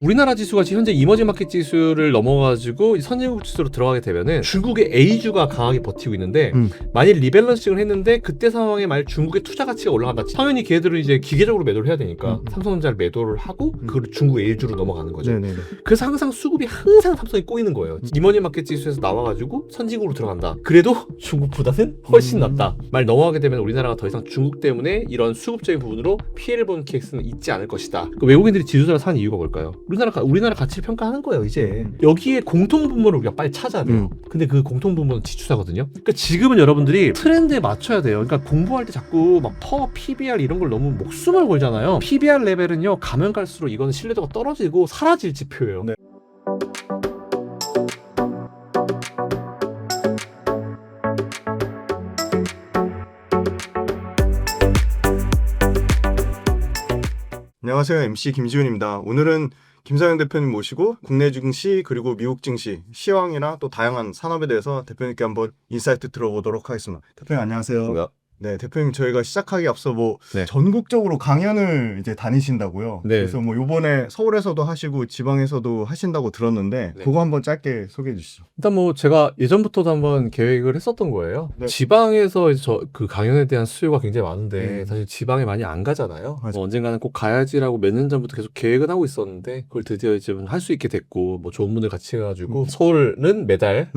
우리나라 지수가 지금 현재 이머징 마켓 지수를 넘어가지고 선진국 지수로 들어가게 되면은 중국의 A주가 강하게 버티고 있는데 만일 리밸런싱을 했는데 그때 상황에 만약 중국의 투자 가치가 올라간다. 당연히 걔들은 이제 기계적으로 매도를 해야 되니까 삼성전자를 매도를 하고 그걸 중국 A주로 넘어가는 거죠. 네네네. 그래서 항상 수급이 항상 삼성이 꼬이는 거예요. 이머징 마켓 지수에서 나와가지고 선진국으로 들어간다. 그래도 중국보다는 훨씬 낫다. 말 넘어가게 되면 우리나라가 더 이상 중국 때문에 이런 수급적인 부분으로 피해를 보는 케이스는 있지 않을 것이다. 외국인들이 지수를 사는 이유가 뭘까요? 우리나라 가치를 평가하는 거예요. 이제 여기에 공통 분모를 우리가 빨리 찾아야 돼요. 근데 그 공통 분모는 지주사거든요. 그러니까 지금은 여러분들이 트렌드에 맞춰야 돼요. 그러니까 공부할 때 자꾸 막 PBR 이런 걸 너무 목숨을 걸잖아요. PBR 레벨은요 가면 갈수록 이거는 신뢰도가 떨어지고 사라질 지표예요. 네. 안녕하세요. MC 김지훈입니다. 오늘은 김사영 대표님 모시고 국내 증시 그리고 미국 증시, 시황이나 또 다양한 산업에 대해서 대표님께 한번 인사이트 들어보도록 하겠습니다. 대표님 안녕하세요. 네, 대표님 저희가 시작하기 앞서 네. 전국적으로 강연을 이제 다니신다고요. 네. 그래서 요번에 서울에서도 하시고 지방에서도 하신다고 들었는데 네. 그거 한번 짧게 소개해 주시죠. 일단 제가 예전부터도 한번 계획을 했었던 거예요. 네. 지방에서 이제 그 강연에 대한 수요가 굉장히 많은데 사실 지방에 많이 안 가잖아요. 언젠가는 꼭 가야지라고 몇 년 전부터 계속 계획은 하고 있었는데 그걸 드디어 이제 할 수 있게 됐고 좋은 분들 같이 해가지고 서울은 매달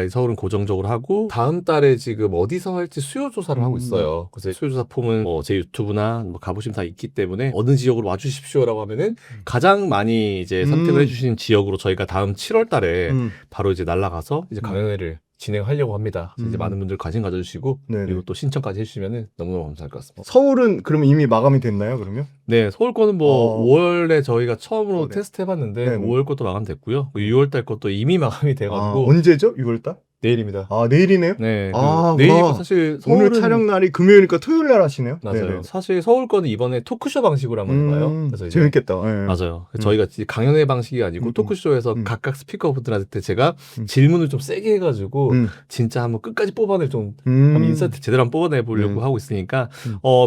서울은 고정적으로 하고 다음 달에 지금 어디서 할지 수요 조사를 하고 있어요. 그래서 수요조사 폼은 제 유튜브나 가보시면 다 있기 때문에 어느 지역으로 와주십시오라고 하면은 가장 많이 이제 선택을 해주신 지역으로 저희가 다음 7월 달에 바로 이제 날아가서 이제 강연회를 진행하려고 합니다. 그래서 이제 많은 분들 관심 가져주시고 그리고 또 신청까지 해주시면 너무너무 감사할 것 같습니다. 서울은 그러면 이미 마감이 됐나요? 그러면? 네, 서울 거는 5월에 저희가 처음으로 네. 테스트 해봤는데 네. 5월 것도 마감됐고요. 6월 달 것도 이미 마감이 돼가지고 언제죠? 6월달? 내일입니다. 내일이네요? 네, 와. 내일이고 사실 오늘 촬영 날이 금요일이니까 토요일 날 하시네요? 맞아요. 네네. 사실 서울 거는 이번에 토크쇼 방식으로 한번 해봐요. 그래서 이제 재밌겠다. 네. 맞아요. 저희가 강연회 방식이 아니고 토크쇼에서 각각 스피커분들한테 제가 질문을 좀 세게 해가지고 진짜 한번 끝까지 뽑아낼 좀 한번 인사이트 제대로 한번 뽑아내 보려고 하고 있으니까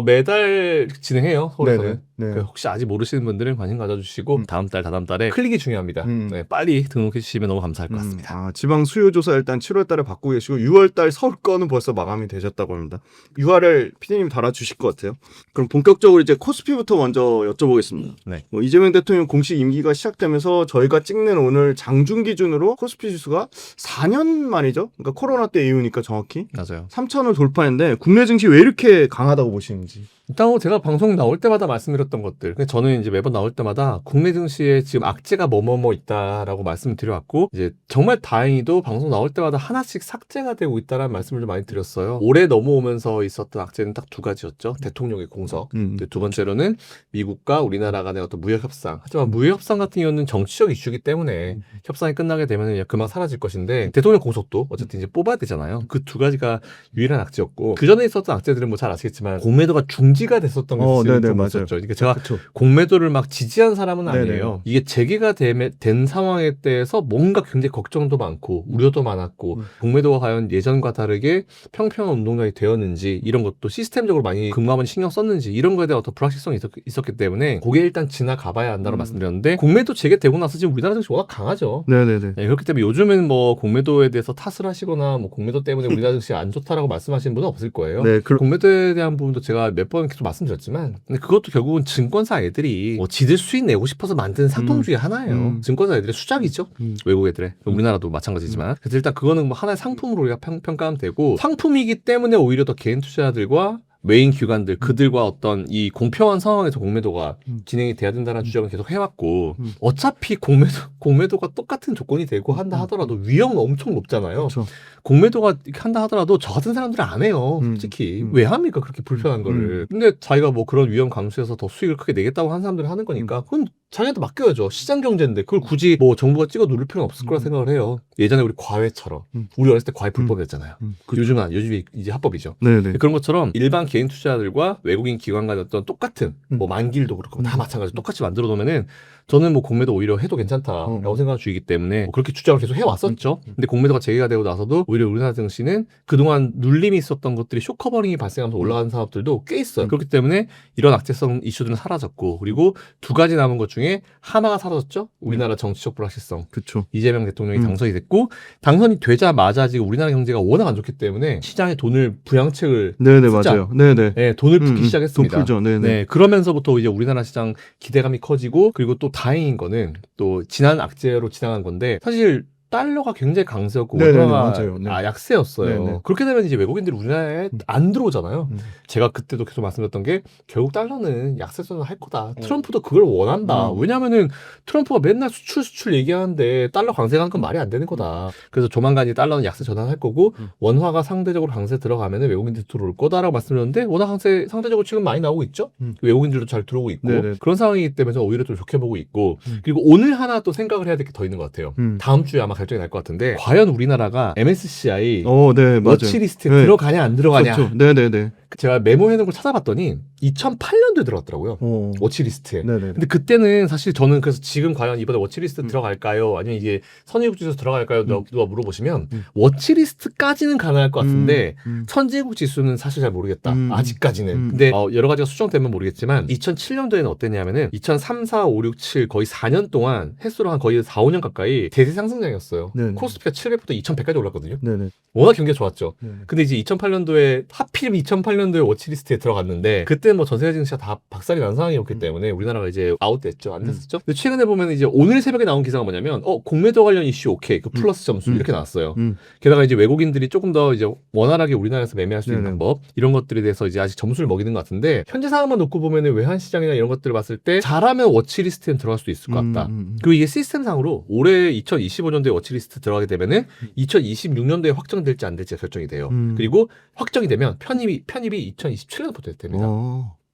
매달 진행해요. 서울에서는. 네. 혹시 아직 모르시는 분들은 관심 가져주시고 다음 달에 클릭이 중요합니다. 네, 빨리 등록해 주시면 너무 감사할 것 같습니다. 지방 수요조사 일단 7월 달에 받고 계시고 6월 달 서울 거는 벌써 마감이 되셨다고 합니다. URL PD님 달아주실 것 같아요. 그럼 본격적으로 이제 코스피부터 먼저 여쭤보겠습니다. 네. 이재명 대통령 공식 임기가 시작되면서 저희가 찍는 오늘 장중 기준으로 코스피 지수가 4년 만이죠. 그러니까 코로나 때 이후니까 정확히 맞아요. 3,000을 돌파했는데 국내 증시 왜 이렇게 강하다고 보시는지. 일단 제가 방송 나올 때마다 말씀드렸던 것들. 저는 이제 매번 나올 때마다 국내 증시에 지금 악재가 뭐뭐뭐 있다라고 말씀을 드려왔고 이제 정말 다행히도 방송 나올 때마다 하나씩 삭제가 되고 있다라는 말씀을 좀 많이 드렸어요. 올해 넘어오면서 있었던 악재는 딱 두 가지였죠. 대통령의 공석. 두 번째로는 미국과 우리나라 간의 어떤 무역 협상. 하지만 무역 협상 같은 경우는 정치적 이슈이기 때문에 협상이 끝나게 되면 그냥 금방 사라질 것인데 대통령 공석도 어쨌든 이제 뽑아야 되잖아요. 그 두 가지가 유일한 악재였고 그 전에 있었던 악재들은 잘 아시겠지만 공매도가 중지가 됐었던 게 좀 있었죠. 그러니까 제가 공매도를 막 지지한 사람은 아니에요. 이게 재개가 된 상황에 대해서 뭔가 굉장히 걱정도 많고 우려도 많았고 공매도가 과연 예전과 다르게 평평한 운동장이 되었는지 이런 것도 시스템적으로 많이 금감원이 신경 썼는지 이런 거에 대한 어떤 불확실성이 있었기 때문에 그게 일단 지나가봐야 한다고 말씀드렸는데 공매도 재개되고 나서 지금 우리나라 증시 워낙 강하죠. 네네네. 네, 그렇기 때문에 요즘은 공매도에 대해서 탓을 하시거나 공매도 때문에 우리나라 증시 안 좋다라고 말씀하시는 분은 없을 거예요. 네, 공매도에 대한 부분도 제가 몇 번 계속 말씀드렸지만 근데 그것도 결국은 증권사 애들이 지들 수익 내고 싶어서 만든 상품 중에 하나예요. 증권사 애들의 수작이죠. 외국 애들의. 우리나라도 마찬가지지만 그래서 일단 그거는 하나의 상품으로 우리가 평가하면 되고 상품이기 때문에 오히려 더 개인 투자자들과 메인 기관들 그들과 어떤 이 공평한 상황에서 공매도가 진행이 돼야 된다는 주장을 계속 해왔고 어차피 공매도가 똑같은 조건이 되고 한다 하더라도 위험은 엄청 높잖아요. 그렇죠. 공매도가 한다 하더라도 저 같은 사람들은 안 해요. 솔직히 왜 합니까 그렇게 불편한 거를. 근데 자기가 그런 위험 감수해서 더 수익을 크게 내겠다고 한 사람들이 하는 거니까 그건 자기한테 맡겨야죠. 시장 경제인데 그걸 굳이 정부가 찍어 누를 필요는 없을 거라 생각을 해요. 예전에 우리 과외처럼 우리 어렸을 때 과외 불법이었잖아요. 요즘은 이제 합법이죠. 그런 것처럼 일반 개인 투자자들과 외국인 기관 간의 어떤 똑같은 만길도 그렇고 다 마찬가지로 똑같이 만들어 놓으면은 저는 공매도 오히려 해도 괜찮다라고 생각하는 주의이기 때문에 그렇게 주장을 계속 해왔었죠. 근데 공매도가 재개가 되고 나서도 오히려 우리나라 증시는 그동안 눌림이 있었던 것들이 쇼커버링이 발생하면서 올라가는 산업들도 꽤 있어요. 그렇기 때문에 이런 악재성 이슈들은 사라졌고 그리고 두 가지 남은 것 중에 중에 하나가 사라졌죠. 우리나라 정치적 불확실성. 그쵸. 이재명 대통령이 음. 당선이 됐고 당선이 되자마자 지금 우리나라 경제가 워낙 안 좋기 때문에 시장에 돈을 부양책을 네네, 쓰자. 맞아요. 네네. 네, 돈을 붓기 시작했습니다. 돈 풀죠. 네네. 네, 그러면서부터 이제 우리나라 시장 기대감이 커지고 그리고 또 다행인 거는 또 지난 악재로 지나간 건데 사실 달러가 굉장히 강세였고 네네네, 원화가 맞아요. 네. 약세였어요. 네네. 그렇게 되면 이제 외국인들이 우리나라에 안 들어오잖아요. 음. 제가 그때도 계속 말씀드렸던 게 결국 달러는 약세전을 할 거다. 트럼프도 그걸 원한다. 왜냐면은 트럼프가 맨날 수출 얘기하는데 달러 강세가 한 건 말이 안 되는 거다. 그래서 조만간 이 달러는 약세 전환할 거고 원화가 상대적으로 강세 들어가면은 외국인들이 들어올 거다라고 말씀드렸는데 원화 강세 상대적으로 지금 많이 나오고 있죠. 외국인들도 잘 들어오고 있고 네네. 그런 상황이기 때문에 저는 오히려 좀 좋게 보고 있고 그리고 오늘 하나 또 생각을 해야 될 게 더 있는 것 같아요. 다음 주에 아마 결정이 날 것 같은데 과연 우리나라가 MSCI 네, 맞아요. 워치리스트에 네. 들어가냐 안 들어가냐. 그렇죠. 네네네. 제가 메모해놓은 걸 찾아봤더니 2008년도에 들어갔더라고요. 워치리스트에. 네네. 근데 그때는 사실 저는 그래서 지금 과연 이번에 워치리스트 들어갈까요? 아니면 이게 선진국 지수 들어갈까요? 누가 물어보시면 워치리스트까지는 가능할 것 같은데 선진국 지수는 사실 잘 모르겠다. 아직까지는. 근데 여러 가지가 수정되면 모르겠지만 2007년도에는 어땠냐면은 2003, 4, 5, 6, 7 거의 4년 동안 횟수로 한 거의 4, 5년 가까이 대세 상승장이었어요. 네네. 코스피가 700부터 2100까지 올랐거든요. 네네. 워낙 경기가 좋았죠. 네네. 근데 이제 2008년도에 하필 2008년도에 워치리스트에 들어갔는데 그때 뭐 전세계 증시가 다 박살이 난 상황이었기 때문에 우리나라가 이제 아웃됐죠. 안 됐었죠. 근데 최근에 보면 이제 오늘 새벽에 나온 기사가 뭐냐면 공매도 관련 이슈 오케이 그 플러스 점수 이렇게 나왔어요. 게다가 이제 외국인들이 조금 더 이제 원활하게 우리나라에서 매매할 수 있는 네네. 방법 이런 것들에 대해서 이제 아직 점수를 먹이는 것 같은데 현재 상황만 놓고 보면은 외환 시장이나 이런 것들을 봤을 때 잘하면 워치리스트에 들어갈 수도 있을 것 같다. 그리고 이게 시스템상으로 올해 2025년도에 워치리스트 들어가게 되면은 2026년도에 확정될지 안 될지 결정이 돼요. 그리고 확정이 되면 편입이 2027년부터 됩니다.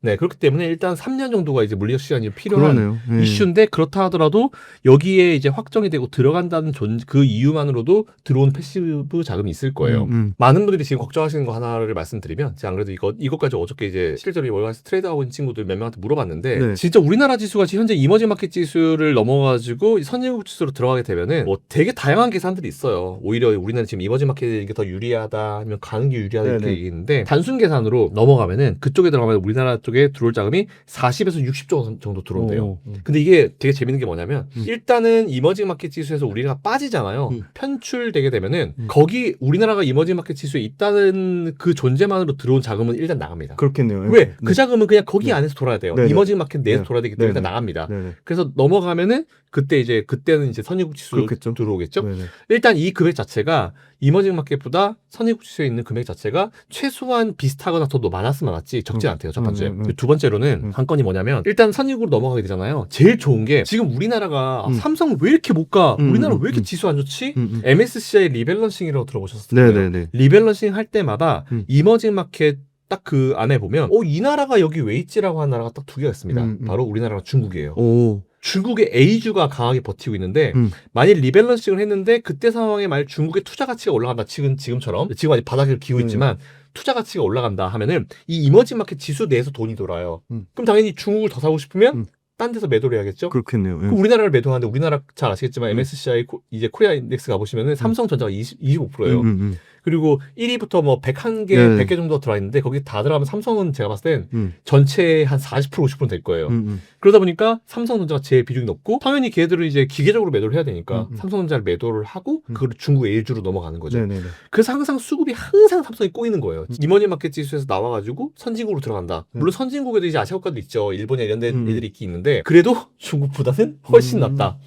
네, 그렇기 때문에 일단 3년 정도가 이제 물리적 시간이 필요한 그러네요. 네. 이슈인데 그렇다 하더라도 여기에 이제 확정이 되고 들어간다는 그 이유만으로도 들어온 패시브 자금이 있을 거예요. 많은 분들이 지금 걱정하시는 거 하나를 말씀드리면 제가 안 그래도 이것까지 어저께 이제 실제로 월가에서 트레이드하고 있는 친구들 몇 명한테 물어봤는데 네. 진짜 우리나라 지수가 지금 현재 이머징 마켓 지수를 넘어가지고 선진국 지수로 들어가게 되면은 뭐 되게 다양한 계산들이 있어요. 오히려 우리나라 지금 이머징 마켓이 이게 더 유리하다 아니면 가는 게 유리하다 이렇게 네네. 얘기했는데 단순 계산으로 넘어가면은 그쪽에 들어가면 우리나라 쪽에 들어올 자금이 40에서 60조 정도 들어온대요. 근데 이게 되게 재밌는 게 뭐냐면 일단은 이머징 마켓 지수에서 우리가 빠지잖아요. 편출되게 되면은 거기 우리나라가 이머징 마켓 지수에 있다는 그 존재만으로 들어온 자금은 일단 나갑니다. 그렇겠네요. 왜? 네. 그 자금은 그냥 거기 안에서 돌아야 돼요. 네네. 이머징 마켓 내에서 네. 돌아야 되기 때문에 네네. 일단 나갑니다. 네네. 그래서 넘어가면은 그때는 이제 선진국 지수 그렇겠죠. 들어오겠죠. 네네. 일단 이 금액 자체가 이머징 마켓보다 선진국 지수에 있는 금액 자체가 최소한 비슷하거나 더 많았으면 많았지 적지 않대요. 첫 번째. 두 번째로는 한 건이 뭐냐면 일단 선진국으로 넘어가게 되잖아요. 제일 좋은 게 지금 우리나라가 삼성 왜 이렇게 못 가? 우리나라 왜 이렇게 지수 안 좋지? MSCI 리밸런싱이라고 들어보셨을 거예요. 네네네. 리밸런싱 할 때마다 이머징 마켓 딱 그 안에 보면 이 나라가 여기 왜 있지라고 하는 나라가 딱 두 개가 있습니다. 바로 우리나라랑 중국이에요. 중국의 A주가 강하게 버티고 있는데 만일 리밸런싱을 했는데 그때 상황에 만약 중국의 투자 가치가 올라간다 지금처럼 지금 아직 바닥을 기고 있지만 투자 가치가 올라간다 하면은 이 이머징 마켓 지수 내에서 돈이 돌아요. 그럼 당연히 중국을 더 사고 싶으면 딴 데서 매도를 해야겠죠. 그렇겠네요. 그럼 우리나라를 매도하는데 우리나라 잘 아시겠지만 MSCI 이제 코리아 인덱스 가보시면은 삼성전자가 25%예요. 그리고 1위부터 뭐 101개, 네. 100개 정도 들어와 있는데 거기 다 들어가면 삼성은 제가 봤을 땐 전체의 한 40%, 50% 될 거예요. 그러다 보니까 삼성전자가 제일 비중이 높고 당연히 걔들은 이제 기계적으로 매도를 해야 되니까 삼성전자를 매도를 하고 그걸 중국 A주로 넘어가는 거죠. 네네네. 그래서 항상 수급이 항상 삼성이 꼬이는 거예요. 이머징 마켓 지수에서 나와가지고 선진국으로 들어간다. 물론 선진국에도 이제 아시아 국가도 있죠. 일본이나 이런 애들이 있긴 있는데 그래도 중국보다는 훨씬 낫다.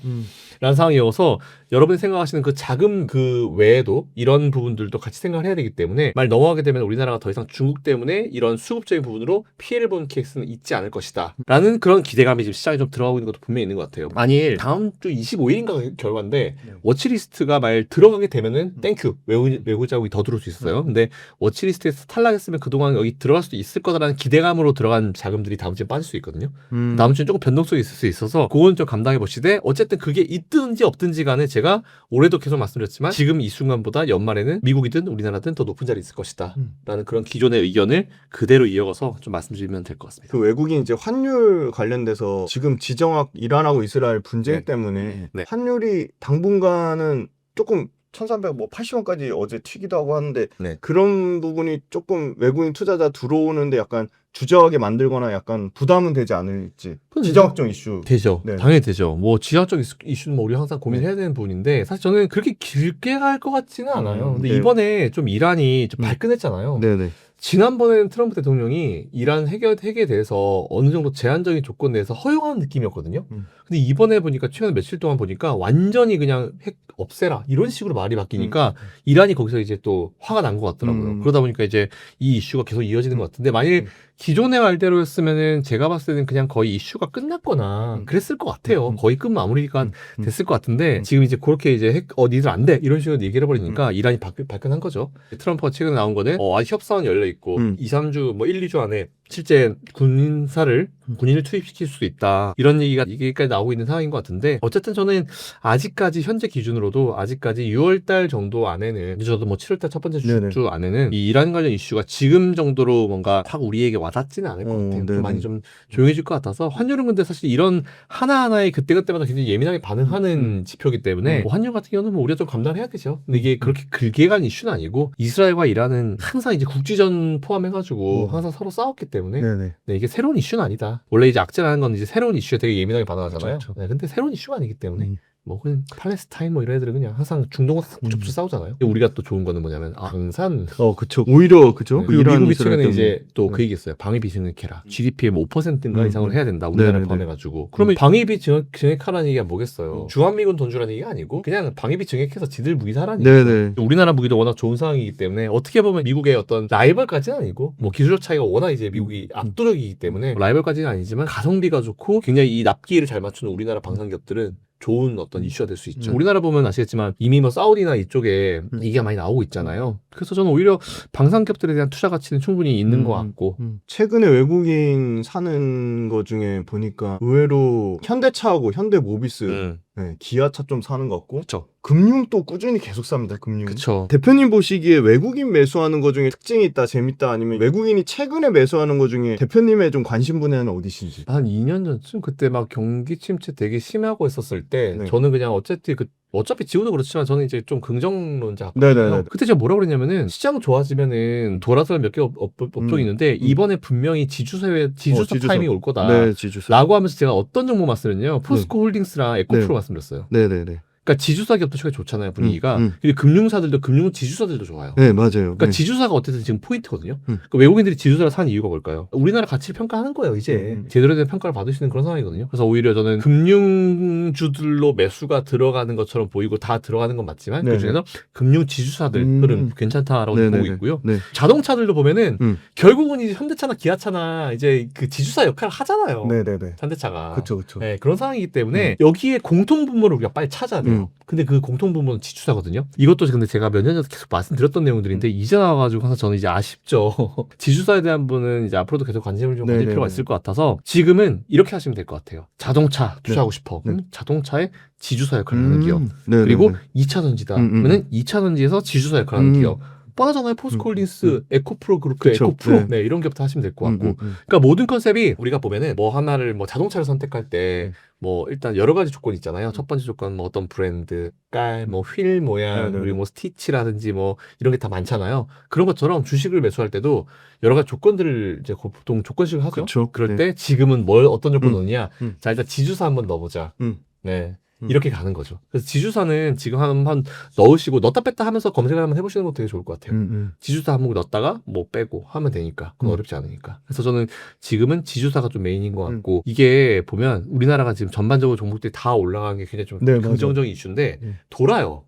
라는 상황이어서 여러분이 생각하시는 그 자금 그 외에도 이런 부분들도 같이 생각을 해야 되기 때문에 말 넘어가게 되면 우리나라가 더 이상 중국 때문에 이런 수급적인 부분으로 피해를 보는 케이스는 있지 않을 것이다 라는 그런 기대감이 지금 시장에 좀 들어가고 있는 것도 분명히 있는 것 같아요. 만일 다음 주 25일인가 결과인데 워치리스트가 말 들어가게 되면은 땡큐 외국 자국이 더 들어올 수 있어요. 근데 워치리스트에서 탈락했으면 그동안 여기 들어갈 수도 있을 거다라는 기대감으로 들어간 자금들이 다음 주에 빠질 수 있거든요. 다음 주에 조금 변동성이 있을 수 있어서 그건 좀 감당해 보시되 어쨌든 그게 있든지 없든지 간에 제가 올해도 계속 말씀드렸지만 지금 이 순간보다 연말에는 미국이든 우리나라든 더 높은 자리에 있을 것이다 라는 그런 기존의 의견을 그대로 이어가서 좀 말씀드리면 될 것 같습니다. 그 외국인 이제 환율 관련돼서 지금 지정학 이란하고 이스라엘 분쟁 네. 때문에 네. 환율이 당분간은 조금 1380원까지 어제 튀기도 하고 하는데 네. 그런 부분이 조금 외국인 투자자 들어오는데 약간 주저하게 만들거나 약간 부담은 되지 않을지. 지정학적 이슈. 되죠. 네. 당연히 되죠. 뭐 지정학적 이슈는 뭐 우리 항상 고민해야 되는 부분인데 사실 저는 그렇게 길게 갈 것 같지는 않아요. 근데 네. 이번에 좀 이란이 좀 발끈했잖아요. 네네. 지난번에는 트럼프 대통령이 이란 핵에 대해서 어느 정도 제한적인 조건 내에서 허용하는 느낌이었거든요. 근데 이번에 보니까 최근 며칠 동안 보니까 완전히 그냥 핵 없애라 이런 식으로 말이 바뀌니까 이란이 거기서 이제 또 화가 난 것 같더라고요. 그러다 보니까 이제 이 이슈가 계속 이어지는 것 같은데 만일 기존의 말대로였으면은 제가 봤을 때는 그냥 거의 이슈가 끝났거나 그랬을 것 같아요. 거의 끝 마무리가 됐을 것 같은데 지금 이제 그렇게 이제 핵 니들 안 돼 이런 식으로 얘기를 해버리니까 이란이 발끈한 거죠. 트럼프가 최근에 나온 거는 아직 협상은 열려 있고 2, 3주 뭐 1, 2주 안에 실제 군인을 투입시킬 수 있다 이런 얘기까지 나오고 있는 상황인 것 같은데 어쨌든 저는 아직까지 현재 기준으로도 아직까지 6월달 정도 안에는 저도 뭐 7월달 첫 번째 주 안에는 이 이란 관련 이슈가 지금 정도로 뭔가 확 우리에게 와닿지는 않을 것 같아요. 좀 많이 좀 조용해질 것 같아서 환율은 근데 사실 이런 하나하나의 그때그때마다 굉장히 예민하게 반응하는 지표이기 때문에 뭐 환율 같은 경우는 뭐 우리가 좀 감당해야 되죠. 근데 이게 그렇게 길게 간 이슈는 아니고 이스라엘과 이란은 항상 이제 국지전 포함해가지고 항상 서로 싸웠기 때문에 네, 이게 새로운 이슈는 아니다. 원래 이제 악재라는 건 이제 새로운 이슈에 되게 예민하게 반응하잖아요. 그렇죠. 네, 근데 새로운 이슈가 아니기 때문에 뭐 그냥 팔레스타인 뭐 이런 애들은 그냥 항상 중동과 붙잡고 싸우잖아요. 우리가 또 좋은 거는 뭐냐면 방산. 그쵸. 오히려 그죠. 네. 그리고 미국이 최근에 이제 또 그 얘기했어요. 방위비 증액해라. GDP의 뭐 5%인가 이상을 해야 된다. 우리나라를 포함해가지고. 그러면 방위비 증액하라는 얘기가 뭐겠어요? 주한미군 돈 주라는 얘기가 아니고 그냥 방위비 증액해서 지들 무기 사라는 얘기죠. 우리나라 무기도 워낙 좋은 상황이기 때문에 어떻게 보면 미국의 어떤 라이벌까지는 아니고 뭐 기술적 차이가 워낙 이제 미국이 압도적이기 때문에 라이벌까지는 아니지만 가성비가 좋고 굉장히 이 납기를 잘 맞추는 우리나라 방산기업들은 좋은 어떤 이슈가 될 수 있죠. 우리나라 보면 아시겠지만 이미 뭐 사우디나 이쪽에 얘기가 많이 나오고 있잖아요. 그래서 저는 오히려 방산기업들에 대한 투자 가치는 충분히 있는 것 같고 최근에 외국인 사는 거 중에 보니까 의외로 현대차하고 현대모비스 네, 기아차 좀 사는 것 같고 그쵸. 금융 또 꾸준히 계속 삽니다. 금융. 그쵸. 대표님 보시기에 외국인 매수하는 거 중에 특징이 있다, 재밌다 아니면 외국인이 최근에 매수하는 거 중에 대표님의 좀 관심 분야는 어디신지? 한 2년 전쯤 그때 막 경기 침체 되게 심하고 했었을 때 저는 그냥 어차피 지금도 그렇지만 저는 이제 좀 긍정론자거든요. 그때 제가 뭐라고 그랬냐면은 시장 좋아지면은 돌아설 몇 개 업종이 있는데 이번에 분명히 지주사 타이밍이 올 거다. 네, 지주사. 라고 하면서 제가 어떤 정보 말씀드렸냐면 포스코 홀딩스랑 에코프로 말씀드렸어요. 네네네. 그러니까 지주사 기업도 최근에 좋잖아요, 분위기가. 그리고 금융사들도 지주사들도 좋아요. 네, 맞아요. 그러니까 지주사가 어쨌든 지금 포인트거든요. 그러니까 외국인들이 지주사를 사는 이유가 뭘까요? 우리나라 가치를 평가하는 거예요, 이제. 제대로 된 평가를 받을 수 있는 그런 상황이거든요. 그래서 오히려 저는 금융주들로 매수가 들어가는 것처럼 보이고 다 들어가는 건 맞지만 그중에서 금융 지주사들은 괜찮다라고 보고 있고요. 자동차들도 보면은 결국은 이제 현대차나 기아차나 이제 그 지주사 역할을 하잖아요. 네네네. 현대차가. 그쵸. 네, 그런 상황이기 때문에 여기에 공통분모를 우리가 빨리 찾아야 돼요. 근데 그 공통분모는 지주사거든요. 이것도 근데 제가 몇 년 전에 계속 말씀드렸던 내용들인데 이제 나와가지고 항상 저는 이제 아쉽죠. 지주사에 대한 분은 이제 앞으로도 계속 관심을 좀 가질 필요가 있을 것 같아서 지금은 이렇게 하시면 될 것 같아요. 자동차 투자하고 싶어. 그럼 자동차에 지주사 역할을 하는 기업. 그리고 2차 전지다. 그러면 2차 전지에서 지주사 역할을 하는 기업. 뻔하잖아요. 포스코홀딩스, 에코프로 그룹, 에코프로 네, 이런 기업도 하시면 될 것 같고. 그러니까 모든 컨셉이 우리가 보면은 뭐 하나를 뭐 자동차를 선택할 때 뭐 일단 여러 가지 조건이 있잖아요. 첫 번째 조건 뭐 어떤 브랜드, 깔, 뭐 휠 모양, 그리고 뭐 스티치라든지 뭐 이런 게 다 많잖아요. 그런 것처럼 주식을 매수할 때도 여러 가지 조건들을 이제 보통 조건식을 하죠. 그쵸. 그럴 때 지금은 어떤 조건 넣느냐? 자, 일단 지주사 한번 넣어보자. 네. 이렇게 가는 거죠. 그래서 지주사는 지금 한번 넣으시고 넣었다 뺐다 하면서 검색을 한번 해보시는 것도 되게 좋을 것 같아요. 지주사 한 목 넣었다가 뭐 빼고 하면 되니까 그건 어렵지 않으니까. 그래서 저는 지금은 지주사가 좀 메인인 것 같고 이게 보면 우리나라가 지금 전반적으로 종목들이 다 올라가는 게 굉장히 좀 긍정적인 이슈인데 돌아요.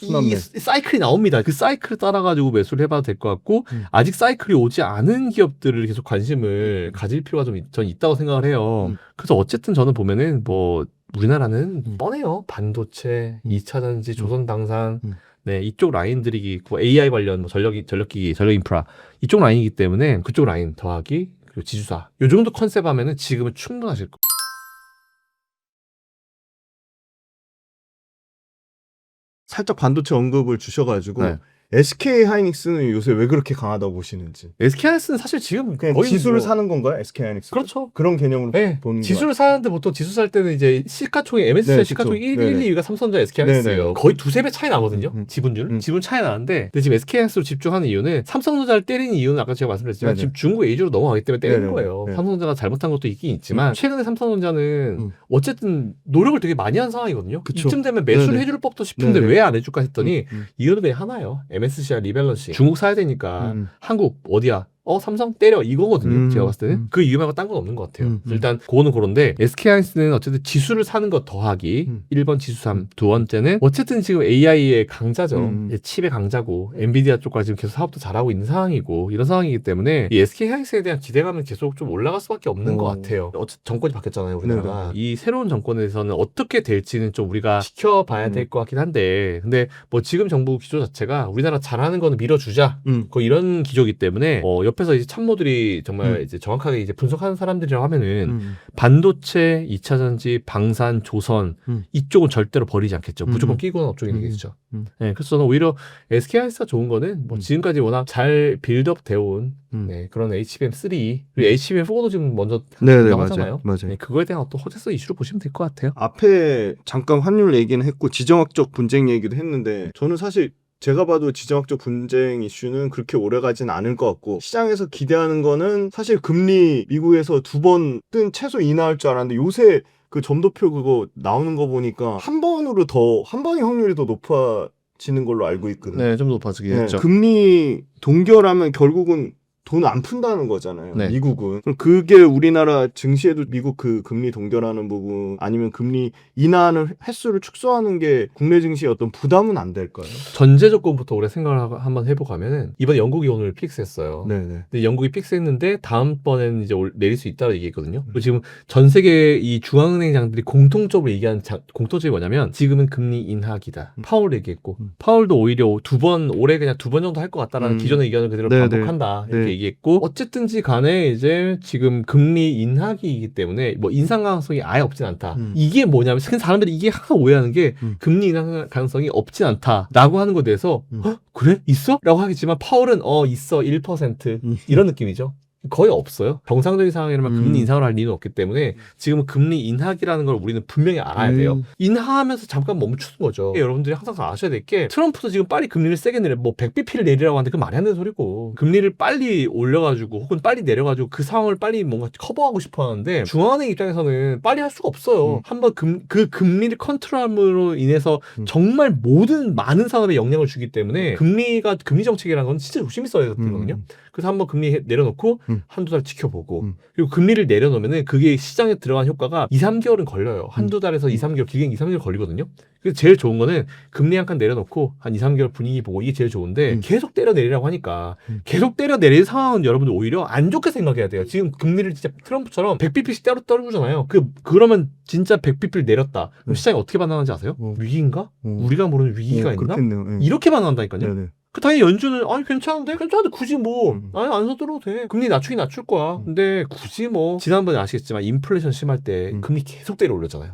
이 사이클이 나옵니다. 그 사이클을 따라가지고 매수를 해봐도 될 것 같고 아직 사이클이 오지 않은 기업들을 계속 관심을 가질 필요가 좀 저는 있다고 생각을 해요. 그래서 어쨌든 저는 보면은 뭐 우리나라는 뻔해요. 반도체, 2차 전지, 조선당산, 네, 이쪽 라인들이 AI 관련 뭐 전력기기, 전력인프라 이쪽 라인이기 때문에 그쪽 라인 더하기 그리고 지주사 요 정도 컨셉 하면은 지금은 충분하실 거예요. 살짝 반도체 언급을 주셔가지고 SK 하이닉스는 요새 왜 그렇게 강하다고 보시는지. SK하이닉스는 사실 지금 그냥 거의 지수를 뭐- 사는 건가요? SK 하이닉스. 그렇죠. 그런 개념으로 네, 보는 지수를 사는데 보통 지수 살 때는 이제 시가총액 MSCI 네, 시가총액 그쵸. 1, 네네. 1, 2위가 삼성전자 SK하이닉스예요. 네네. 거의 두세 배 차이 나거든요. 음. 지분율. 지분 차이 나는데 근데 지금 SK하이닉스로 집중하는 이유는 삼성전자를 때리는 이유는 아까 제가 말씀드렸지만 네네. 지금 중국 A주로 넘어가기 때문에 때리는 네네. 거예요. 네. 삼성전자가 잘못한 것도 있긴 있지만 최근에 삼성전자는 어쨌든 노력을 되게 많이 한 상황이거든요. 그쵸. 이쯤 되면 매수를 네네. 해줄 법도 싶은데 네네. 왜 안 해줄까 했더니 이유는 그냥 하나예요. MSCI 리밸런싱. 중국 사야 되니까 한국 어디야? 삼성 때려 이거거든요. 제가 봤을 때는 그 이유 말고 딴 건 없는 것 같아요. 일단 그거는 그런데 SK하이닉스는 어쨌든 지수를 사는 것 더하기 1번 지수 3, 두 번째는 어쨌든 지금 AI의 강자죠. 이제 칩의 강자고 엔비디아 쪽까지 지금 계속 사업도 잘하고 있는 상황이고 이런 상황이기 때문에 이 SK하이닉스에 대한 기대감은 계속 좀 올라갈 수밖에 없는 것 같아요. 어쨌든 정권이 바뀌었잖아요, 우리나라가. 이 새로운 정권에서는 어떻게 될지는 좀 우리가 지켜봐야 될 것 같긴 한데 근데 뭐 지금 정부 기조 자체가 우리나라 잘하는 거는 밀어주자 거의 이런 기조이기 때문에 옆에서 이제 참모들이 정말 이제 정확하게 이제 분석하는 사람들이라고 하면은 반도체, 2차 전지, 방산, 조선 이쪽은 절대로 버리지 않겠죠. 무조건 끼고 있는 업종이 되겠죠. 네, 그래서 저는 오히려 SK하이닉스가 좋은 거는 뭐 지금까지 워낙 잘 빌드업 되어 온 네, 그런 HBM3 그리고 HBM4도 지금 먼저 나가잖아요. 맞아요. 네, 그거에 대한 어떤 호재성 이슈로 보시면 될 것 같아요. 앞에 잠깐 환율 얘기는 했고 지정학적 분쟁 얘기도 했는데 저는 사실 제가 봐도 지정학적 분쟁 이슈는 그렇게 오래 가진 않을 것 같고 시장에서 기대하는 거는 사실 금리 미국에서 2번은 최소 인하할 줄 알았는데 요새 그 점도표 그거 나오는 거 보니까 한 번의 확률이 더 높아지는 걸로 알고 있거든요. 네, 좀 높아지긴 했죠. 금리 동결하면 결국은 돈 안 푼다는 거잖아요. 네. 미국은. 그럼 그게 우리나라 증시에도 미국 그 금리 동결하는 부분 아니면 금리 인하하는 횟수를 축소하는 게 국내 증시에 어떤 부담은 안 될까요? 전제 조건부터 우리가 생각을 한번 해보가면은 이번에 영국이 오늘 픽스했어요. 네네. 근데 영국이 픽스했는데 다음번에는 이제 내릴 수 있다고 얘기했거든요. 그리고 지금 전 세계 이 중앙은행장들이 공통적으로 얘기한 공통점이 뭐냐면 지금은 금리 인하기다. 파월 얘기했고 파월도 오히려 올해 그냥 2번 정도 할 것 같다라는 기존의 의견을 그대로 네네. 반복한다 이렇게 네. 얘기했고 어쨌든지 간에 이제 지금 금리 인하기이기 때문에 뭐 인상 가능성이 아예 없진 않다. 이게 뭐냐면 사람들이 이게 항상 오해하는 게 금리 인상 가능성이 없진 않다라고 하는 것에 대해서 그래? 있어? 라고 하겠지만 파월은 있어 1% 이런 느낌이죠. 거의 없어요. 정상적인 상황이라면 금리 인상을 할 리는 없기 때문에 지금은 금리 인하기라는 걸 우리는 분명히 알아야 돼요. 인하하면서 잠깐 멈추는 거죠. 여러분들이 항상 아셔야 될 게 트럼프도 지금 빨리 금리를 세게 내려 뭐 100bp를 내리라고 하는데 그 말이 안 되는 소리고 금리를 빨리 올려가지고 혹은 빨리 내려가지고 그 상황을 빨리 뭔가 커버하고 싶어 하는데 중앙은행 입장에서는 빨리 할 수가 없어요. 한번 그 금리를 컨트롤함으로 인해서 정말 많은 산업에 영향을 주기 때문에 금리 정책이라는 건 진짜 조심히 써야 되거든요. 그래서 한번 금리 내려놓고 한두 달 지켜보고 그리고 금리를 내려놓으면은 그게 시장에 들어간 효과가 2, 3개월은 걸려요. 한두 달에서 2, 3개월 길게는 2, 3개월 걸리거든요. 그래서 제일 좋은 거는 금리 한 칸 내려놓고 한 2, 3개월 분위기 보고 이게 제일 좋은데 계속 때려 내리라고 하니까 계속 때려 내릴 상황은 여러분들 오히려 안 좋게 생각해야 돼요. 지금 금리를 진짜 트럼프처럼 100bp씩 떨어주잖아요. 그러면 진짜 100bp를 내렸다. 그럼 시장이 어떻게 반응하는지 아세요? 위기인가? 우리가 모르는 위기가 있나? 그렇겠네요. 이렇게 반응한다니까요. 네네. 당연히 연준은 괜찮은데 굳이 뭐 안 사들어도 돼. 금리 낮추긴 낮출 거야. 근데 굳이 뭐 지난번에 아시겠지만 인플레이션 심할 때 금리 계속 때려 올렸잖아요.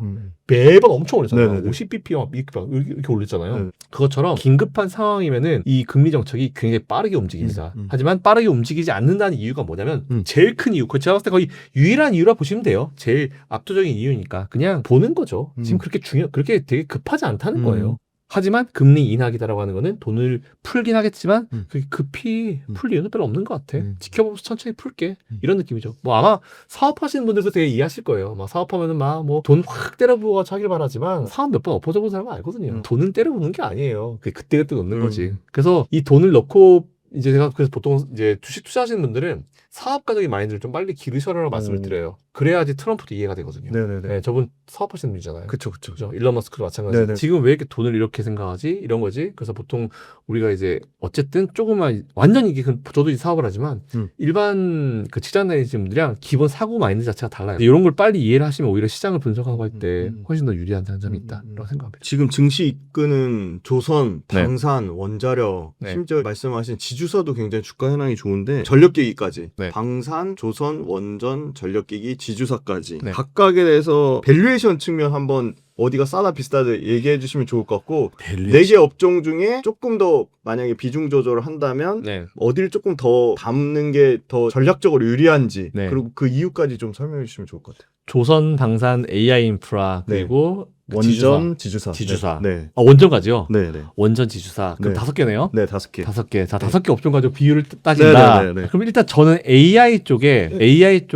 매번 엄청 올렸잖아요. 네네네. 50bp 이렇게 올렸잖아요. 네. 그것처럼 긴급한 상황이면은 이 금리 정책이 굉장히 빠르게 움직입니다. 하지만 빠르게 움직이지 않는다는 이유가 뭐냐면 제일 큰 이유, 제가 봤을 때 거의 유일한 이유라 보시면 돼요. 제일 압도적인 이유니까 그냥 보는 거죠. 지금 그렇게 되게 급하지 않다는 거예요. 하지만 금리 인하기다라고 하는 거는 돈을 풀긴 하겠지만 그게 급히 풀 이유는 별로 없는 것 같아. 지켜보면서 천천히 풀게. 이런 느낌이죠. 뭐 아마 사업하시는 분들도 되게 이해하실 거예요. 막 사업하면은 막 뭐 돈 확 때려부어 하길 바라지만 사업 몇 번 엎어져 본 사람은 알거든요. 돈은 때려부는 게 아니에요. 그게 그때그때 넣는 거지. 그래서 이 돈을 넣고 이제 제가 그래서 보통 이제 주식 투자하시는 분들은 사업가적인 마인드를 좀 빨리 기르셔라라고 말씀을 드려요. 그래야지 트럼프도 이해가 되거든요. 네네네. 네, 저분 사업하시는 분이잖아요. 그쵸. 그죠? 일론 머스크도 마찬가지. 네네. 지금 왜 이렇게 돈을 이렇게 생각하지? 이런 거지. 그래서 보통 우리가 이제 어쨌든 조금만 완전히 이게 저도 이제 사업을 하지만 일반 그 직장 다니시는 분들이랑 기본 사고 마인드 자체가 달라요. 이런 걸 빨리 이해를 하시면 오히려 시장을 분석하고 할 때 훨씬 더 유리한 장점이 있다라고 생각합니다. 지금 증시 이끄는 조선, 네. 방산, 원자력, 네. 심지어 말씀하신 지주사도 굉장히 주가 현황이 좋은데 전력기기까지 네. 방산, 조선, 원전, 전력기기, 지주사까지 네. 각각에 대해서 밸류에이션 측면 한번 어디가 싸다 비싸다 얘기해 주시면 좋을 것 같고 밸류 4개 업종 중에 조금 더 만약에 비중 조절을 한다면 네. 어디를 조금 더 담는 게 더 전략적으로 유리한지 네. 그리고 그 이유까지 좀 설명해 주시면 좋을 것 같아요. 조선 방산 AI 인프라 그리고 원전 지주사. 지주사. 네. 아, 원전까지요? 네, 네. 원전 지주사. 그럼 네. 5개네요? 네, 5개. 5개. 자, 네. 5개 업종 가지고 비율을 따진다. 네, 네, 네, 네. 그럼 일단 저는 AI 쪽에 네.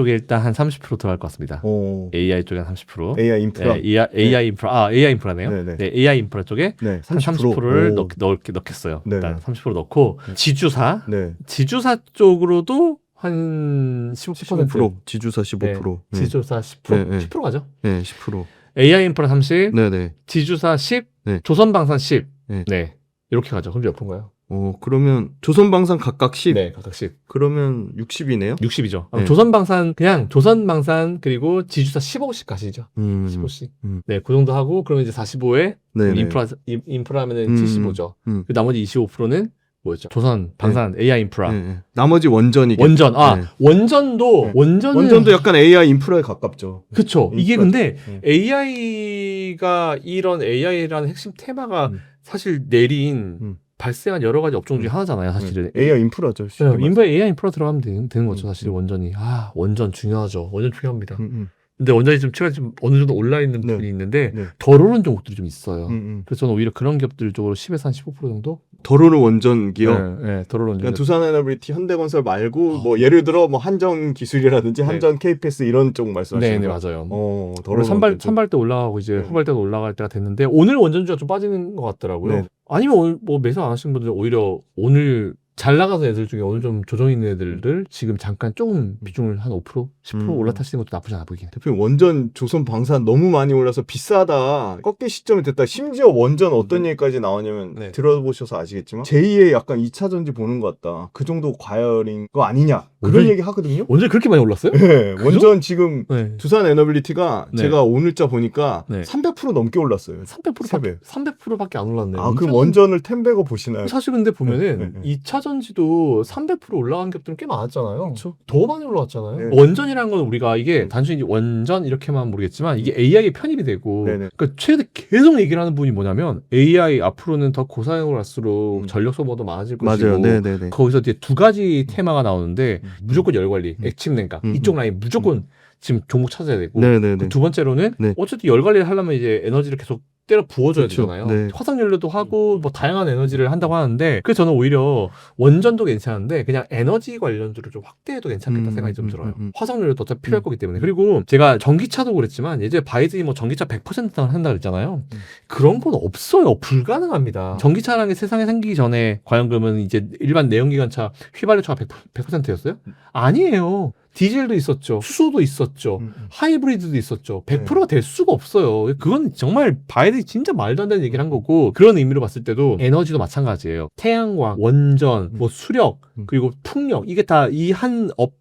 일단 한 30% 들어갈 것 같습니다. 오. AI 쪽에 한 30%. AI 인프라. 네, AI 인프라. AI 인프라네요. 네, 네. 네, AI 인프라 쪽에 네, 한 30%를 오. 넣겠어요. 네, 일단 네. 30% 넣고 지주사. 네. 지주사 쪽으로도 한 15%. 15%. 지주사 15%. 네, 지주사 10%. 네, 네. 10% 가죠. 네, 10%. AI 인프라 30, 네, 네. 지주사 10, 네. 조선방산 10. 네. 네. 이렇게 가죠. 그럼 몇 프로인가요? 그러면 조선방산 각각 10. 네, 각각 10. 그러면 60이네요. 60이죠. 네. 조선방산 그냥 조선방산 그리고 지주사 15씩 가시죠. 15씩. 네, 그 정도 하고 그러면 이제 45에 네, 네. 인프라면은 75죠. 그 나머지 25%는 뭐였죠? 조선 방산 AI 인프라. 네, 네. 나머지 원전이겠죠. 원전. 아, 네. 원전도 네. 원전은 원전도 약간 AI 인프라에 가깝죠. 그쵸. 이게 인프라. 근데 네. AI가 이런 AI라는 핵심 테마가 사실 내린 발생한 여러 가지 업종 중에 하나잖아요, 사실은. AI 인프라죠. 쉽게 말해서. 인프라 AI 인프라 들어가면 되는 거죠, 사실 원전이. 아, 원전 중요하죠. 원전 중요합니다. 음. 근데 원전이 좀 최근에 좀 어느 정도 올라 있는 네. 분이 있는데 네. 덜 오른 종목들이 좀 있어요. 음. 그래서 저는 오히려 그런 기업들 쪽으로 10에서 한 15% 정도? 덜 오른 원전기요. 네, 덜 오른 그러니까 두산에너비티, 현대건설 말고 어. 뭐 예를 들어 뭐 한전기술이라든지 네. 한전 KPS 이런 쪽 말씀하시는 네, 거예요. 맞아요. 덜 오늘 오른 선발대 올라가고 이제 네. 후발대도 올라갈 때가 됐는데 오늘 원전주가 좀 빠지는 것 같더라고요. 네. 아니면 오늘 뭐 매수 안 하시는 분들 오히려 오늘 잘 나가는 애들 중에 오늘 좀 조정 있는 애들을 지금 잠깐 조금 비중을 한 5%, 10% 올라타시는 것도 나쁘지 않아 보이긴 해요. 대표님 원전 조선 방산 너무 많이 올라서 비싸다 꺾일 시점이 됐다. 심지어 원전 어떤 얘기까지 나오냐면 네. 들어보셔서 아시겠지만 제2의 약간 2차 전지 보는 것 같다. 그 정도 과열인 거 아니냐 그런 원전이- 얘기 하거든요. 원전이 그렇게 많이 올랐어요? 네, 그죠? 원전 지금 네. 두산 에너빌리티가 네. 제가 오늘자 보니까 네. 300% 넘게 올랐어요. 300%밖에 300%밖에 안 올랐네요. 아, 그럼 원전을 텐베거 보시나요? 사실 근데 보면은 네, 네. 2차 전지도 300% 올라간 격들은 꽤 많았잖아요. 그렇죠. 더 많이 올라왔잖아요. 네. 원전이라는 건 우리가 이게 단순히 원전 이렇게만 모르겠지만 이게 AI에 편입이 되고 네네. 그러니까 최근에 계속 얘기를 하는 분이 뭐냐면 AI 앞으로는 더 고사양으로 갈수록 전력 소모도 많아질 것이고 네네네. 거기서 이제 두 가지 테마가 나오는데 무조건 열 관리, 액침 냉각 이쪽 라인 무조건 지금 종목 찾아야 되고 네네네. 그 두 번째로는 네. 어쨌든 열 관리를 하려면 이제 에너지를 계속 때려 부어줘야 그렇죠. 되잖아요. 네. 화석연료도 하고 뭐 다양한 에너지를 한다고 하는데 그래서 저는 오히려 원전도 괜찮은데 그냥 에너지 관련주를 좀 확대해도 괜찮겠다 생각이 좀 들어요. 화석연료도 어차피 필요할 거기 때문에. 그리고 제가 전기차도 그랬지만 예전에 바이든이 뭐 전기차 100% 한다 그랬잖아요. 그런 건 없어요. 불가능합니다. 전기차라는 게 세상에 생기기 전에 과연 그러면 이제 일반 내연기관차 휘발유차가 100%였어요? 아니에요. 디젤도 있었죠. 수소도 있었죠. 하이브리드도 있었죠. 100%가 될 수가 없어요. 그건 정말 바이든이 진짜 말도 안 되는 얘기를 한 거고 그런 의미로 봤을 때도 에너지도 마찬가지예요. 태양광, 원전, 뭐 수력, 그리고 풍력 이게 다 이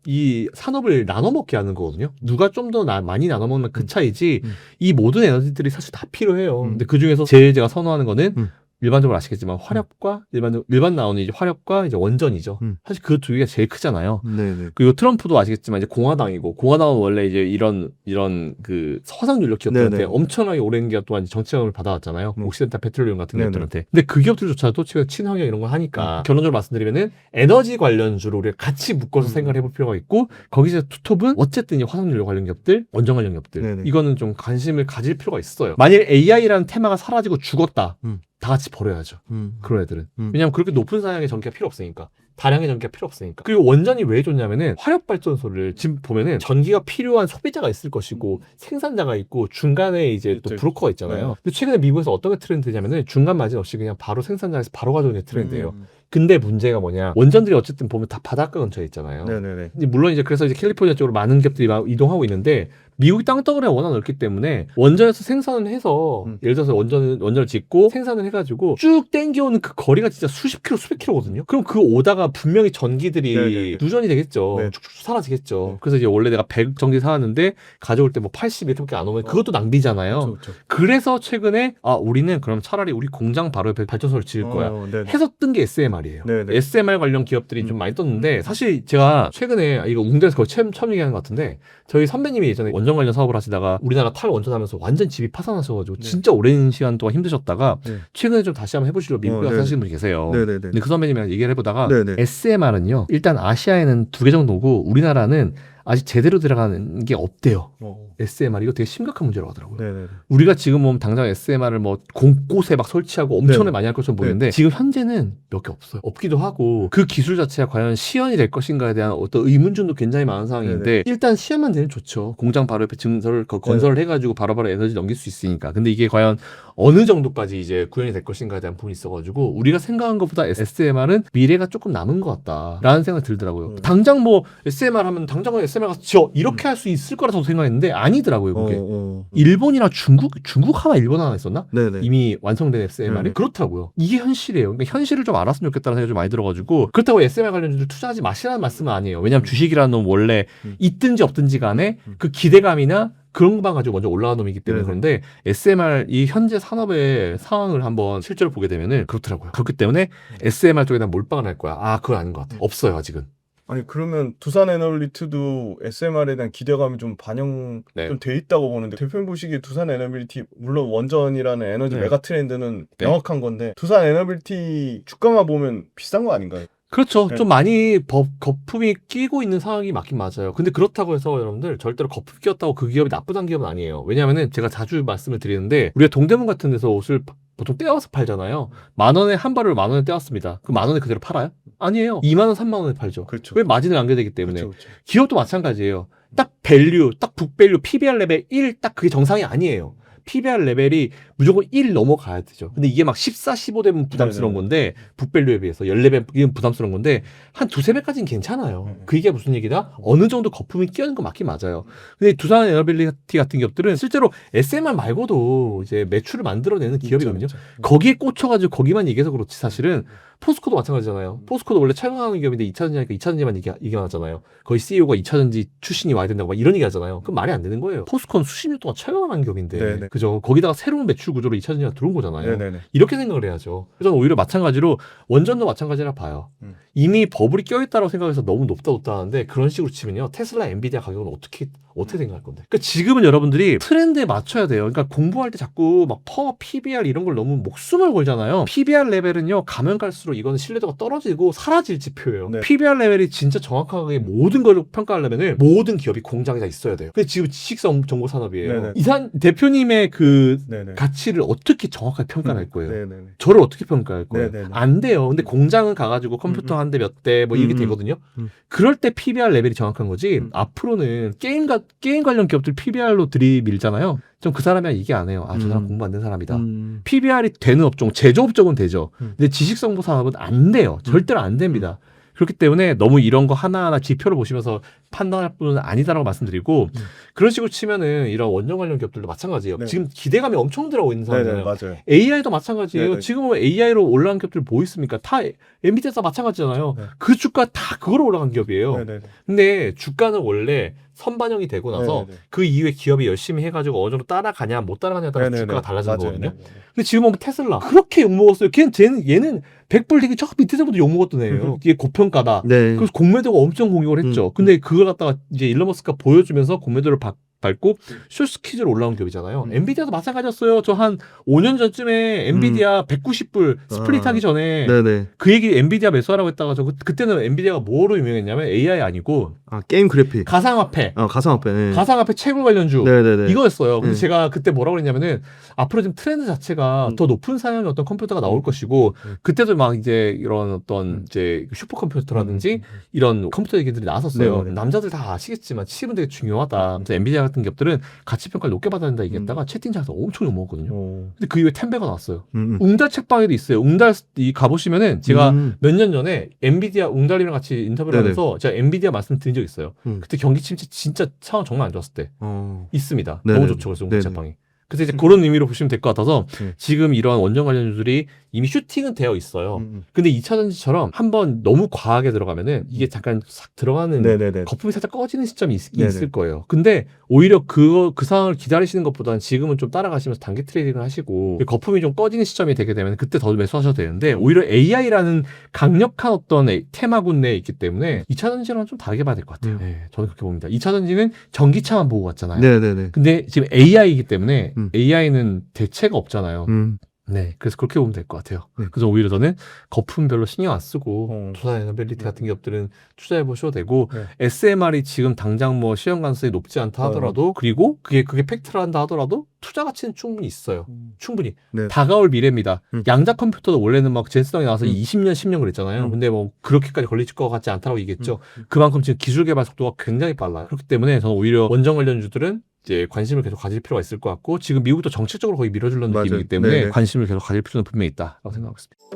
이 산업을 나눠 먹게 하는 거거든요. 누가 좀 더 많이 나눠 먹는 그 차이지 이 모든 에너지들이 사실 다 필요해요. 근데 그 중에서 제일 제가 선호하는 거는 일반적으로 아시겠지만 화력과 일반 나오는 이제 화력과 이제 원전이죠. 사실 그 두 개가 제일 크잖아요. 네네. 그리고 트럼프도 아시겠지만 이제 공화당이고 공화당은 원래 이제 이런 그 화석연료 기업들한테 네네. 엄청나게 오랜 기간 동안 정치자금을 받아왔잖아요. 옥시덴탈 페트롤리움 같은 네네. 기업들한테. 근데 그 기업들조차도 지금 친환경 이런 걸 하니까 결론적으로 말씀드리면은 에너지 관련주로 우리가 같이 묶어서 생각을 해볼 필요가 있고 거기서 투톱은 어쨌든 이 화석연료 관련 기업들, 원전 관련 기업들 네네. 이거는 좀 관심을 가질 필요가 있어요. 만일 AI라는 테마가 사라지고 죽었다. 다 같이 버려야죠. 그런 애들은. 왜냐하면 그렇게 높은 사양의 전기가 필요 없으니까. 다량의 전기가 필요 없으니까. 그리고 원전이 왜 좋냐면은 화력발전소를 지금 보면은 전기가 필요한 소비자가 있을 것이고 생산자가 있고 중간에 이제 또 브로커가 있잖아요. 네. 근데 최근에 미국에서 어떤 게 트렌드냐면은 중간 마진 없이 그냥 바로 생산자에서 바로 가져오는 게 트렌드예요. 근데 문제가 뭐냐? 원전들이 어쨌든 보면 다 바닷가 근처에 있잖아요. 네네네. 물론 이제 그래서 이제 캘리포니아 쪽으로 많은 기업들이 막 이동하고 있는데 미국이 땅덩어리가 워낙 넓기 때문에 원전에서 생산을 해서 예를 들어서 원전을 짓고 생산을 해가지고 쭉 땡겨오는 그 거리가 진짜 수십 킬로 수백 킬로거든요. 그럼 그 오다가 분명히 전기들이 네네네. 누전이 되겠죠. 네. 쭉쭉 사라지겠죠. 네. 그래서 이제 원래 내가 100 전기 사왔는데 가져올 때 뭐 80 이렇게 안 오면 그것도 낭비잖아요. 그렇죠. 그래서 최근에 우리는 그럼 차라리 우리 공장 바로 옆에 발전소를 지을 거야. 네네. 해서 뜬 게 SMR이에요. SMR이에요. 네네. SMR 관련 기업들이 좀 많이 떴는데 사실 제가 최근에 이거 웅대에서 거의 처음 얘기하는 것 같은데 저희 선배님이 예전에 원전 관련 사업을 하시다가 우리나라 탈원전하면서 완전 집이 파산하셔가지고 네. 진짜 오랜 시간 동안 힘드셨다가 네. 최근에 좀 다시 한번 해보시려고 미국에 가서 네네. 하시는 분이 계세요. 네네네. 근데 그 선배님이랑 얘기를 해보다가 네네. SMR은요 일단 아시아에는 2개 정도고 우리나라는 아직 제대로 들어가는 게 없대요. SMR 이거 되게 심각한 문제라고 하더라고요. 네네. 우리가 지금 뭐 당장 SMR을 뭐 곳곳에 막 설치하고 엄청나게 네. 많이 할 것처럼 보이는데 지금 현재는 몇 개 없어요. 없기도 하고 그 기술 자체가 과연 시연이 될 것인가에 대한 어떤 의문점도 굉장히 많은 상황인데 일단 시연만 되면 좋죠. 공장 바로 옆에 증설을 건설을 해가지고 바로바로 에너지 넘길 수 있으니까. 근데 이게 과연 어느 정도까지 이제 구현이 될 것인가에 대한 부분이 있어가지고 우리가 생각한 것보다 SMR은 미래가 조금 남은 것 같다라는 생각이 들더라고요. 당장 뭐 SMR 하면 당장은 SMR 가서 지어 이렇게 할 수 있을 거라고 생각했는데 아니더라고요. 그게 일본이랑 중국 하나 일본 하나 있었나? 네네. 이미 완성된 SMR이 그렇더라고요. 이게 현실이에요. 그러니까 현실을 좀 알았으면 좋겠다는 생각이 좀 많이 들어가지고 그렇다고 SMR 관련주들 투자하지 마시라는 말씀은 아니에요. 왜냐하면 주식이라는 놈 원래 있든지 없든지 간에 그 기대감이나 그런 것만 가지고 먼저 올라간 놈이기 때문에 그런데 SMR 이 현재 산업의 상황을 한번 실제로 보게 되면은 그렇더라고요. 그렇기 때문에 SMR 쪽에다 몰빵을 할 거야. 아 그건 아닌 것 같아. 없어요 아직은. 아니 그러면 두산 에너빌리티도 SMR에 대한 기대감이 좀 반영 네. 좀 돼 있다고 보는데 대표님 보시기에 두산 에너빌리티 물론 원전이라는 에너지 네. 메가 트렌드는 네. 명확한 건데 두산 에너빌리티 주가만 보면 비싼 거 아닌가요? 그렇죠. 네. 좀 많이 거품이 끼고 있는 상황이 맞긴 맞아요. 근데 그렇다고 해서 여러분들 절대로 거품 끼었다고 그 기업이 나쁘다는 기업은 아니에요. 왜냐하면은 제가 자주 말씀을 드리는데 우리가 동대문 같은 데서 옷을 보통 떼어서 팔잖아요. 10,000원에 한 벌을 10,000원에 떼었습니다. 그럼 10,000원에 그대로 팔아요? 아니에요. 20,000원, 30,000원에 팔죠. 그렇죠. 왜 마진을 남겨야 되기 때문에. 그렇죠, 그렇죠. 기업도 마찬가지예요. 딱 밸류, 딱 북밸류, PBR 레벨 1 딱 그게 정상이 아니에요. PBR 레벨이 무조건 1 넘어가야 되죠. 근데 이게 막 14, 15 되면 부담스러운 건데 북밸류에 비해서 14배는 부담스러운 건데 한 2-3배까지는 괜찮아요. 그 얘기가 무슨 얘기다? 어느 정도 거품이 끼어있는 거 맞긴 맞아요. 근데 두산 에너빌리티 같은 기업들은 실제로 SMR 말고도 이제 매출을 만들어내는 기업이거든요. 거기에 꽂혀가지고 거기만 얘기해서 그렇지 사실은 포스코도 마찬가지잖아요. 포스코도 원래 촬영하는 기업인데 2차전지니까 2차전지만 얘기하잖아요. 거의 CEO가 2차전지 출신이 와야 된다고 막 이런 얘기 하잖아요. 그럼 말이 안 되는 거예요. 포스코는 수십 년 동안 촬영하는 기업인데 네네. 그죠? 거기다가 새로운 매출 구조로 2차전지가 들어온 거잖아요. 네네네. 이렇게 생각을 해야죠. 그래서 저는 오히려 마찬가지로 원전도 마찬가지라 봐요. 이미 버블이 껴있다고 생각해서 너무 높다 하는데 그런 식으로 치면요. 테슬라, 엔비디아 가격은 어떻게 생각할 건데? 그러니까 지금은 여러분들이 트렌드에 맞춰야 돼요. 그러니까 공부할 때 자꾸 막 PBR 이런 걸 너무 목숨을 걸잖아요. PBR 레벨은요. 가면 갈수록 이거는 신뢰도가 떨어지고 사라질 지표예요. 네. PBR 레벨이 진짜 정확하게 모든 걸 평가하려면은 모든 기업이 공장에 다 있어야 돼요. 근데 지금 지식성 정보 산업이에요. 네네. 이산 대표님의 그 네네. 가치를 어떻게 정확하게 평가할 거예요? 네네네. 저를 어떻게 평가할 거예요? 네네네. 안 돼요. 근데 공장은 가가지고 컴퓨터 한 대 몇 대 뭐 이렇게 되거든요. 그럴 때 PBR 레벨이 정확한 거지. 앞으로는 게임 관련 기업들 PBR로 들이밀잖아요. 좀 그 사람이 이게 안 해요. 아, 저 사람 공부 안 된 사람이다. PBR이 되는 업종, 제조업종은 되죠. 근데 지식정보 산업은 안 돼요. 절대로 안 됩니다. 그렇기 때문에 너무 이런 거 하나하나 지표를 보시면서 판단할 분은 아니다라고 말씀드리고 그런 식으로 치면은 이런 원전 관련 기업들도 마찬가지예요. 네. 지금 기대감이 엄청 들어오고 있는 네네. 상황이잖아요. 맞아요. AI도 마찬가지예요. 네네. 지금 AI로 올라간 기업들 뭐 있습니까? 다 엔비디아도 마찬가지잖아요. 네. 그 주가 다 그거로 올라간 기업이에요. 네네네. 근데 주가는 원래 선반영이 되고 나서 네네네. 그 이후에 기업이 열심히 해가지고 어느 정도 따라가냐 못 따라가냐에 따라 네네네. 주가가 달라지는 맞아요. 거거든요. 네네네. 근데 지금 보면 테슬라 그렇게 욕먹었어요. 얘는 100불 되기 저 밑에서부터 욕먹었던 애예요. 이게 고평가다. 네. 그래서 공매도가 엄청 공격을 했죠. 근데 그걸 갖다가 이제 일론 머스크가 보여주면서 공매도를 밟고 숏스퀴즈로 올라온 기업이잖아요. 엔비디아도 마찬가지였어요. 저 한 5년 전쯤에 엔비디아 190불 스플릿 하기 전에 네네. 그 얘기 엔비디아 매수하라고 했다가 그때는 엔비디아가 뭐로 유명했냐면 AI 아니고 아, 게임 그래픽. 가상화폐. 가상화폐. 네. 가상화폐 채굴 관련주. 네네네. 이거였어요. 근데 네. 제가 그때 뭐라고 그랬냐면은 앞으로 지금 트렌드 자체가 더 높은 사양의 어떤 컴퓨터가 나올 것이고 그때도 막 이제 이런 어떤 이제 슈퍼컴퓨터라든지 이런 컴퓨터 얘기들이 나왔었어요. 네네. 남자들 다 아시겠지만 칩은 되게 중요하다. 그래서 엔비디아 같은 기업들은 가치 평가를 높게 받아야 된다 얘기했다가 채팅창에서 엄청 욕먹었거든요. 근데 그 이후에 텐베가 나왔어요. 웅달 책방에도 있어요. 웅달 가보시면은 제가 몇 년 전에 엔비디아 웅달이랑 같이 인터뷰를 네네. 하면서 제가 엔비디아 말씀드린 적 있어요. 음. 그때 경기 침체 진짜 상황 정말 안 좋았을 때 있습니다. 네네. 너무 좋죠. 그래서 웅달 네네. 책방이. 그래서 이제 그런 의미로 보시면 될 것 같아서 네. 지금 이런 원전 관련주들이 이미 슈팅은 되어 있어요. 음. 근데 2차 전지처럼 한번 너무 과하게 들어가면은 이게 잠깐 싹 들어가는 네네네. 거품이 살짝 꺼지는 시점이 네네. 있을 거예요. 근데 오히려 그 상황을 기다리시는 것보다는 지금은 좀 따라가시면서 단기 트레이딩을 하시고 거품이 좀 꺼지는 시점이 되게 되면 그때 더 매수하셔도 되는데 오히려 AI라는 강력한 어떤 테마군 내에 있기 때문에 2차 전지랑 좀 다르게 봐야 될 것 같아요. 네, 저는 그렇게 봅니다. 2차 전지는 전기차만 보고 갔잖아요. 네네네. 근데 지금 AI이기 때문에 음. AI는 대체가 없잖아요. 음. 네, 그래서 그렇게 보면 될 것 같아요. 네. 그래서 오히려 저는 거품 별로 신경 안 쓰고 투자 에너빌리티 네. 같은 기업들은 투자해 보셔도 되고 네. SMR이 지금 당장 뭐 시험 가능성이 높지 않다 하더라도 그리고 그게 팩트라 한다 하더라도 투자 가치는 충분히 있어요. 충분히 네. 다가올 미래입니다. 양자 컴퓨터도 원래는 막 제스성이 나와서 20년, 10년 그랬잖아요. 근데 뭐 그렇게까지 걸릴 것 같지 않다고 얘기했죠. 그만큼 지금 기술 개발 속도가 굉장히 빨라요. 그렇기 때문에 저는 오히려 원전 관련주들은 이제 관심을 계속 가질 필요가 있을 것 같고 지금 미국도 정책적으로 거의 밀어주려는 맞아요. 느낌이기 때문에 네네. 관심을 계속 가질 필요는 분명히 있다라고 생각하고 있습니다.